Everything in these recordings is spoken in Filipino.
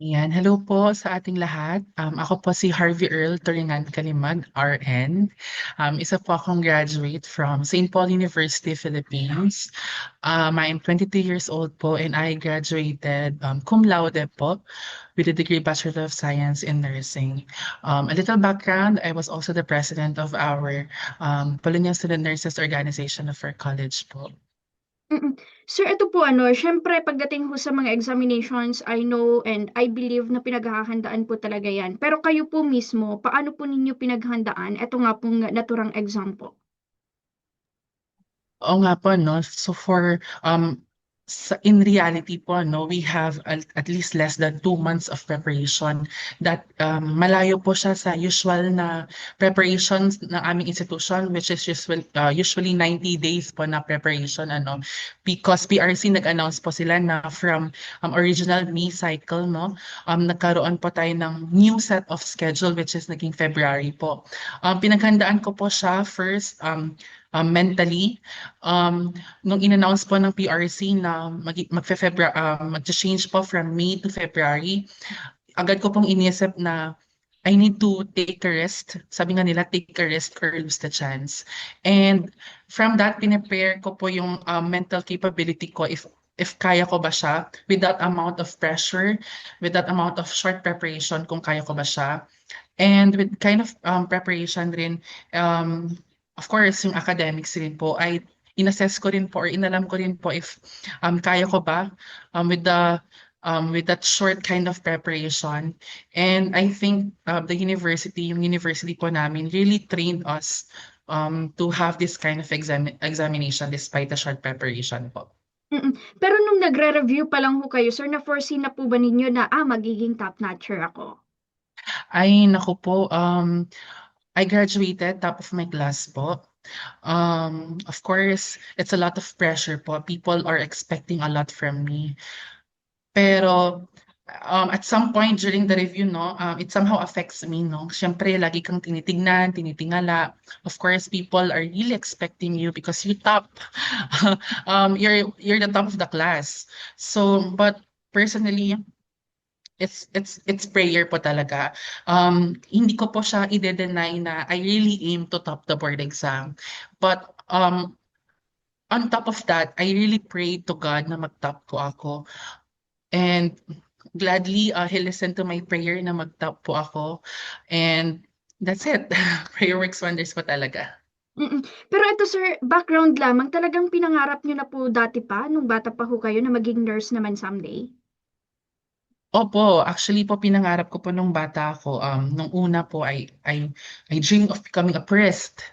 Yan, hello po sa ating lahat. Ako po si Harvey Earl Turingan Kalimag, RN. Isa po akong graduate from St. Paul University, Philippines. I'm 22 years old po and I graduated cum laude po with a degree Bachelor of Science in Nursing. A little background, I was also the president of our Polonian Student Nurses Organization of our college po. Mm. Sir, ito po siyempre pagdating ho sa mga examinations, I know and I believe na pinaghahandaan po talaga yan. Pero kayo po mismo, paano po ninyo pinaghandaan? Ito nga pong naturang example. Oo nga po 'no. So in reality po 'no, we have at least less than 2 months of preparation that malayo po siya sa usual na preparations ng aming institution which is usually 90 days po na preparation ano. Because PRC nag-announce po sila na from original May cycle 'no, nagkaroon po tayo ng new set of schedule which is naging February po. Pinaghandaan ko po siya first mentally. Nung in-announce po ng PRC na magcha-change po from May to February, agad ko pong iniisip na I need to take a rest. Sabi nga nila, take a rest or lose the chance. And from that, pinprepare ko po yung mental capability ko if kaya ko ba siya with that amount of pressure, with that amount of short preparation, kung kaya ko ba siya. And with kind of preparation rin, of course, yung academics rin po, ay inassess ko rin po or inalam ko rin po if kaya ko ba with that short kind of preparation. And I think yung university po namin really trained us to have this kind of examination despite the short preparation po. Mm. Pero nung nagre-review pa lang ho kayo, sir, na-foresee na po ba ninyo na, magiging top-notcher ako? Ay, naku po, I graduated top of my class po. Of course, it's a lot of pressure po. People are expecting a lot from me. Pero at some point during the review, no, it somehow affects me, no. Siyempre, lagi kang tinitignan, tinitingala. Of course, people are really expecting you because you top. You're the top of the class. So, but personally, it's prayer po talaga. Hindi ko po siya ide-deny na I really aim to top the board exam. But on top of that, I really pray to God na mag-top po ako. And gladly, He listened to my prayer na mag-top po ako. And that's it. Prayer works wonders po talaga. Mm. Pero ito, sir, background lamang, talagang pinangarap niyo na po dati pa, nung bata pa ho kayo, na maging nurse naman someday? Opo, actually po pinangarap ko po nung bata ako. Nung una po I dream of becoming a priest.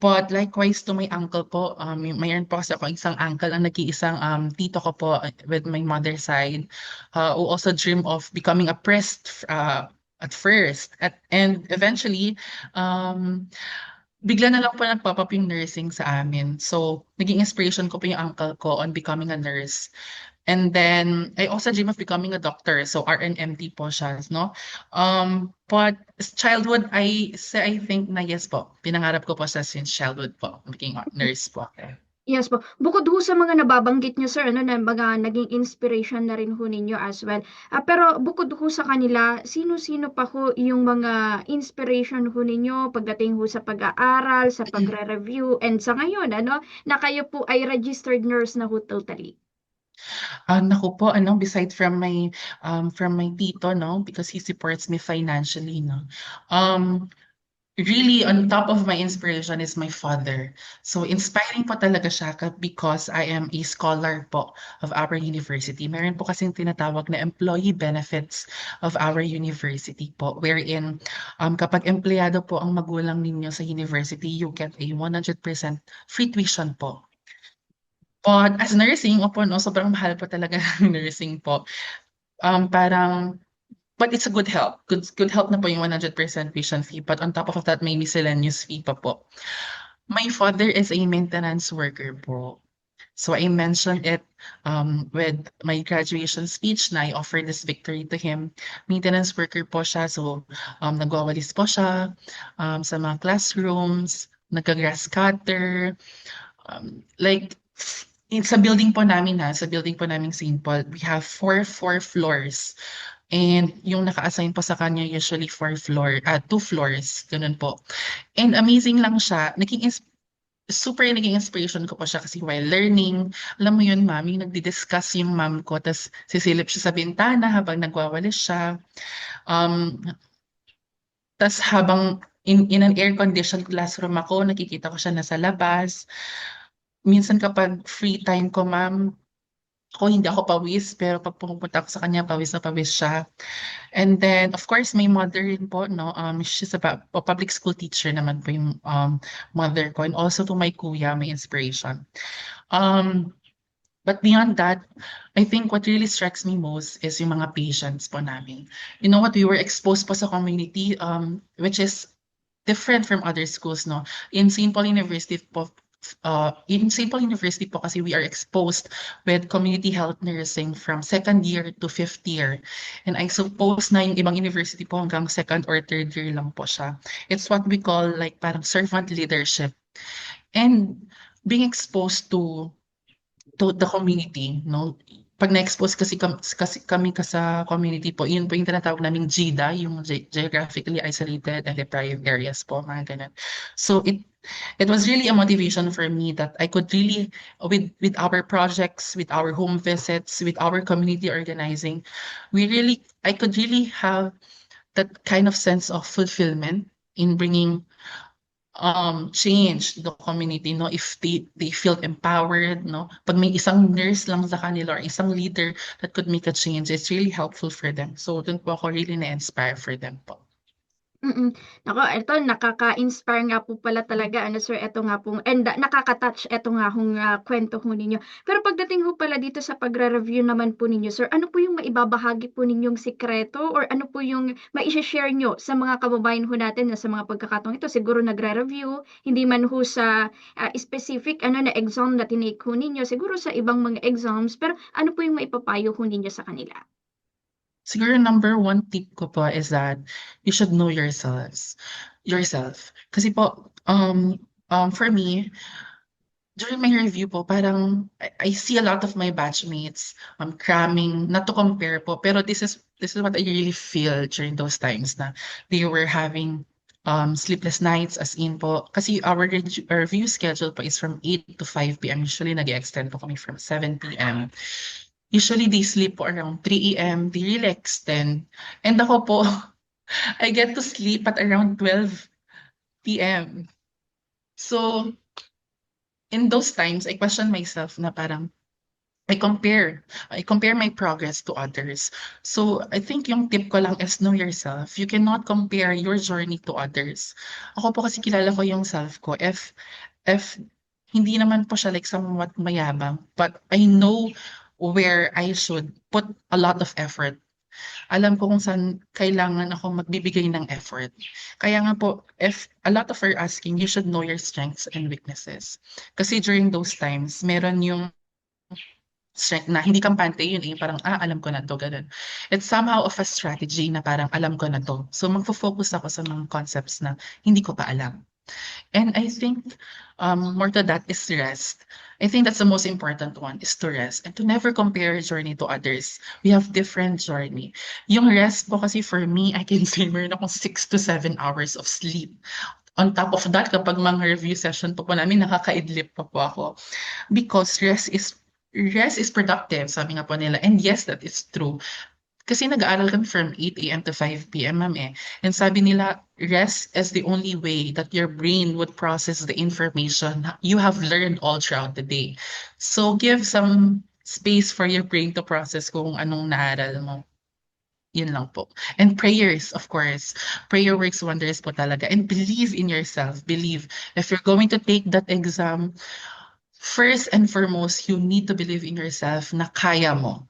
But likewise to my uncle po, mayroon po kasi ako isang uncle, ang nag-iisang tito ko po with my mother's side, who also dream of becoming a priest at first. And eventually, um, bigla na lang po nagpop-up yung nursing sa amin. So, naging inspiration ko po yung uncle ko on becoming a nurse. And then I also dream of becoming a doctor. So RNMT po siya, no? But as childhood, I think na yes po. Pinangarap ko po siya since childhood po, maging nurse po. Yes po. Bukod ho sa mga nababanggit niyo, sir, na mga naging inspiration na rin ho ninyo as well. Pero bukod ho sa kanila, sino-sino pa ho yung mga inspiration ho ninyo pagdating ho sa pag-aaral, sa pagre-review, and sa ngayon, na kayo po ay registered nurse na ho totally? Naku po, beside from my tito, no, because he supports me financially, no. Um, Really, on top of my inspiration is my father. So inspiring po talaga siya because I am a scholar po of our university. Meron po kasing tinatawag na employee benefits of our university po, wherein kapag empleyado po ang magulang ninyo sa university, you get a 100% free tuition po. But as nursing, opo, no, sobrang mahal po talaga ng nursing po. Parang But it's a good help. Good help na po yung 100% tuition fee. But on top of that, may miscellaneous fee pa po. My father is a maintenance worker po. So I mentioned it with my graduation speech na I offered this victory to him. Maintenance worker po siya. So nagwawalis po siya sa mga classrooms, nagka-grass cutter. Like, sa building po namin sa building po namin St. Paul, we have four floors. And yung naka-assign po sa kanya usually 2 floors, ganun po. And amazing lang siya, super naging inspiration ko po siya kasi while learning, alam mo yun, ma'am, yung nagdi-discuss yung ma'am ko, tas sisilip siya sa bintana habang nagwawalis siya. Um, tas habang in an air-conditioned classroom ako, nakikita ko siya nasa labas. Minsan kapag free time ko, ma'am, hindi ako pawis, pero pag pumupunta ako sa kanya, pawis na pawis siya. And then, of course, my mother rin po, no? She's a public school teacher naman po yung mother ko. And also to my kuya, my inspiration. Um, but beyond that, I think what really strikes me most is yung mga patients po namin. You know what, we were exposed po sa community, which is different from other schools, no? In St. Paul University po kasi we are exposed with community health nursing from second year to fifth year. And I suppose na yung ibang university po hanggang second or third year lang po siya. It's what we call like parang servant leadership. And being exposed to the community, no? Pag na-expose kasi kami sa community po, yun po yung tinatawag naming GIDA, yung geographically isolated and deprived areas po, mga ganun. So it was really a motivation for me that I could really, with our projects, with our home visits, with our community organizing, I could really have that kind of sense of fulfillment in bringing change to the community, no? If they feel empowered, no? Pag may isang nurse lang sa kanila or isang leader that could make a change, it's really helpful for them. So dun po ako really na-inspire for them po. Naku, eto nakaka-inspire nga po pala talaga ano sir, eto nga pong and nakaka-touch eto nga hong, kuwento ho ninyo. Pero pagdating ho pala dito sa pagre-review naman po ninyo sir, ano po yung maibabahagi po ninyong sikreto or ano po yung mai-she-share niyo sa mga kababayan ho natin na sa mga pagkakataong ito siguro nagre-review, hindi man ho sa, specific ano na exam na tinake ho ninyo, siguro sa ibang mga exams, pero ano po yung maipapayo ho ninyo sa kanila? Siguro number one tip ko po is that you should know yourself. Kasi po, for me, during my review po, parang I see a lot of my batchmates cramming, not to compare po, pero this is what I really feel during those times na they were having sleepless nights as in po. Kasi our review schedule po is from 8 to 5 p.m. Usually nag-extend po kami from 7 p.m. Usually they sleep po around 3 a.m. They really extend. And ako po, I get to sleep at around 12 p.m. So, in those times, I question myself na parang I compare my progress to others. So, I think yung tip ko lang is know yourself. You cannot compare your journey to others. Ako po kasi kilala ko yung self ko. If hindi naman po siya like somewhat mayabang, but I know where I should put a lot of effort. Alam ko kung saan kailangan ako magbibigay ng effort. Kaya nga po, if a lot of are asking, you should know your strengths and weaknesses. Kasi during those times, meron yung strength na hindi kampante yun eh, parang alam ko na 'to, gano'n. It's somehow of a strategy na parang alam ko na 'to. So magfo-focus ako sa mga concepts na hindi ko pa alam. And I think, more to that is rest. I think that's the most important one, is to rest and to never compare your journey to others. We have different journey. Yung rest po kasi for me, I can say meron akong 6 to 7 hours of sleep. On top of that, kapag mga review session po namin, nakakaidlip pa po ako. Because rest is productive, sabi nga po nila. And yes, that is true. Kasi nag-aaral kami from 8 a.m. to 5 p.m. ma'am eh. And sabi nila, rest is the only way that your brain would process the information you have learned all throughout the day. So give some space for your brain to process kung anong naaral mo. Yun lang po. And prayers, of course. Prayer works wonders po talaga. And believe in yourself. Believe. If you're going to take that exam, first and foremost, you need to believe in yourself na kaya mo.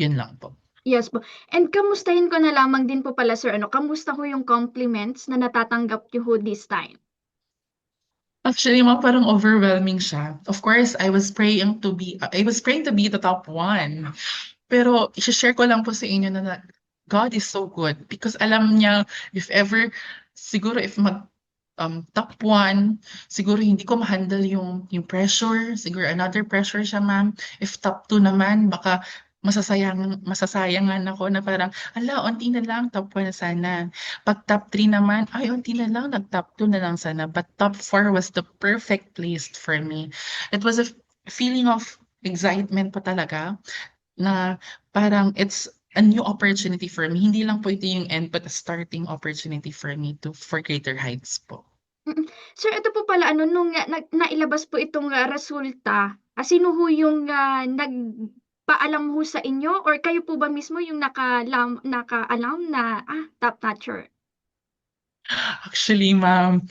Yun lang po. Yes po. And kamustahin ko na lamang din po pala sir ano, kamusta ho yung compliments na natatanggap niyo ho this time? Actually, parang overwhelming siya. Of course, I was praying to be the top one. Pero i-share ko lang po sa inyo na God is so good because alam niya if ever, siguro if top one, siguro hindi ko ma-handle yung pressure, siguro another pressure siya ma'am. If top two naman, baka masasayangan ako na parang, "Hala, onti na lang, top 1 na sana." 'Pag top 3 naman, "Ay, onti na lang, nag-top 2 na lang sana." But top 4 was the perfect place for me. It was a feeling of excitement po talaga na parang it's a new opportunity for me. Hindi lang po ito yung end, but a starting opportunity for me for greater heights po. Mm. Sir, ito po pala ano nung, nailabas po itong, resulta, sino ho yung, nagpaalam ho sa inyo or kayo po ba mismo yung nakaalam na, top notcher? Actually, ma'am,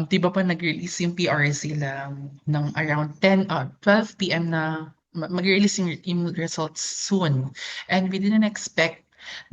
'di ba po nag-release yung PRC lang ng around 12 PM na magre-release yung results soon. And we didn't expect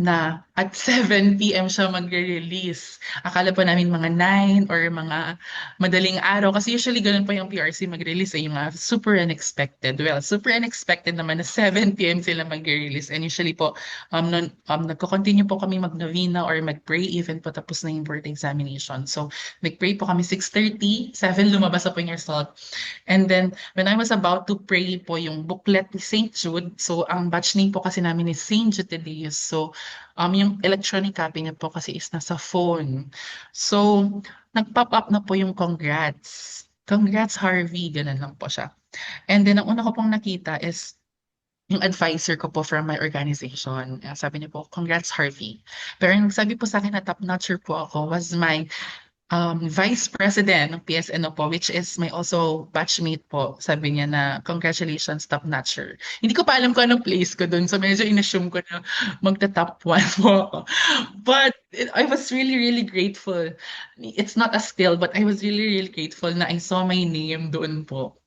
na at 7 PM siya magre-release. Akala po namin mga 9 or mga madaling araw kasi usually gano'n pa yung PRC mag-release, yung super unexpected. Well, super unexpected naman na 7 PM sila magre-release and usually po nagko-continue po kami mag-novena or mag-pray even po tapos na yung board examination. So, nag-pray po kami 6:30, 7 lumabas na po yung result. And then, when I was about to pray po yung booklet ni St. Jude, so ang batch name po kasi namin is St. Jude Tadeus. So, yung electronic copy niya po kasi is nasa phone. So, nag-pop up na po yung congrats. Congrats, Harvey, ganun lang po siya. And then, ang una ko pong nakita is yung advisor ko po from my organization. Sabi niya po, "Congrats, Harvey." Pero yung nagsabi po sa'kin na top notcher po ako was my, vice president ng PSNO po, which is my also batchmate po. Sabi niya na, "Congratulations, top notcher." Hindi ko pa alam kung anong place ko dun, so medyo in-assume ko na magta-top 1 po ako. But I was really, really grateful. It's not a skill, but I was really, really grateful na I saw my name doon po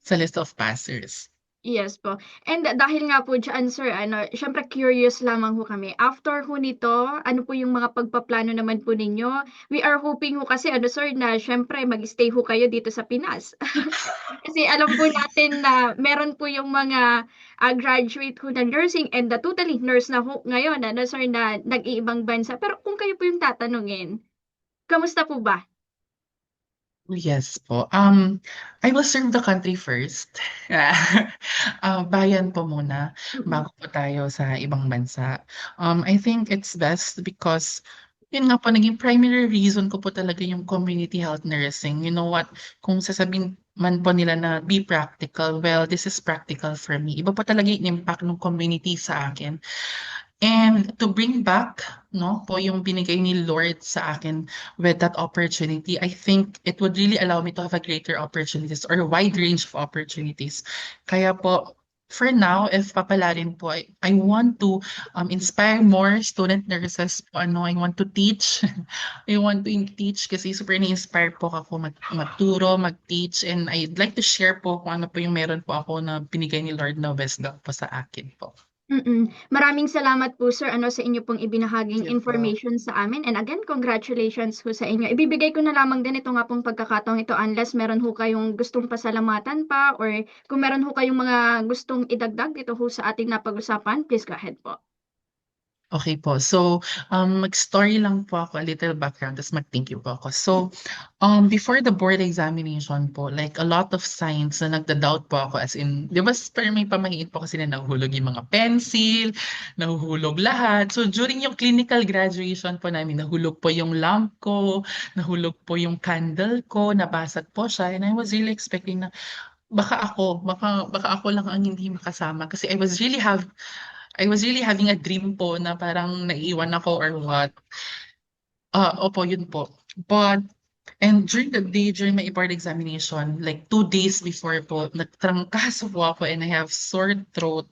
sa list of passers. Yes po. And dahil nga po diyan sir ano, siyempre curious lamang ho kami. After ho nito, ano po yung mga pagpaplano naman po ninyo? We are hoping ho kasi ano sir na siyempre mag-stay ho kayo dito sa Pinas. Kasi alam po natin na meron po yung mga, graduate ho ng nursing and totally nurse na ho ngayon ano sir na nag-iibang bansa. Pero kung kayo po yung tatanungin, kamusta po ba? Yes po. I will serve the country first. Bayan po muna Mm, bago po tayo sa ibang bansa. I think it's best because yun nga po naging primary reason ko po talaga yung community health nursing. You know what, kung sasabihin man po nila na be practical, well, this is practical for me. Iba po talaga yung impact ng community sa akin. And to bring back 'no, po yung binigay ni Lord sa akin with that opportunity, I think it would really allow me to have a greater opportunities or a wide range of opportunities. Kaya po, for now, if papalarin po, I want to, inspire more student nurses po ano, I want to teach. I want to teach kasi super na-inspire po ako magturo, mag-teach, and I'd like to share po kung ano po yung meron po ako na binigay ni Lord na wisdom po sa akin po. Maraming salamat po sir ano sa inyo pong ibinahaging Sige po. information sa amin and again congratulations ho sa inyo. Ibibigay ko na lamang din ito nga pong pagkakataong ito unless meron ho kayong gustong pasalamatan pa or kung meron ho kayong mga gustong idagdag dito ho sa ating napag-usapan, please go ahead po. Okay po. So, mag-story lang po ako, a little background, ta's mag-thank you po ako. So, before the board examination po, like a lot of signs na nagda-doubt po ako as in, 'di ba parang may pamahiin po kasi na nahuhulog yung mga pencil, nahuhulog lahat. So, during yung clinical graduation po namin, nahulog po yung lamp ko, nahulog po yung candle ko, nabasag po siya, and I was really expecting na baka ako lang ang hindi makasama kasi I was really having a dream po na parang naiiwan ako or what. Opo, yun po. And during the day, during my board examination, like 2 days before po, nagtrangkaso po ako and I have sore throat.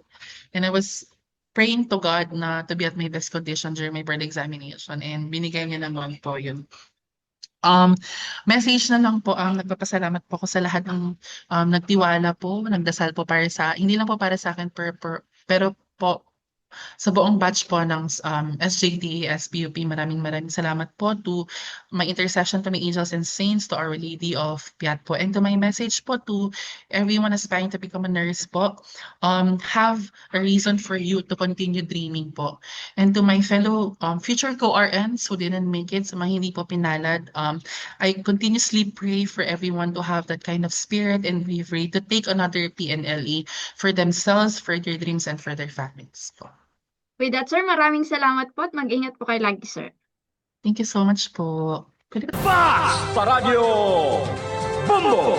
And I was praying to God na to be at my best condition during my board examination. And binigay niya naman po yun. Um, Message na lang po, nagpapasalamat po ako sa lahat ng nagtiwala po, nagdasal po para sa, hindi lang po para sa akin, pero po Sa buong batch po ng SJTA, SPUP, maraming salamat po to my intercession to my angels and saints, to Our Lady of Piat po, and to my message po to everyone aspiring to become a nurse po, have a reason for you to continue dreaming po. And to my fellow future co-RNs who didn't make it, sa mga hindi po pinalad, I continuously pray for everyone to have that kind of spirit and bravery to take another PNLE for themselves, for their dreams, and for their families po. With that, sir, maraming salamat po at mag-ingat po kayo lagi, sir. Thank you so much po. Sa Radyo Bombo!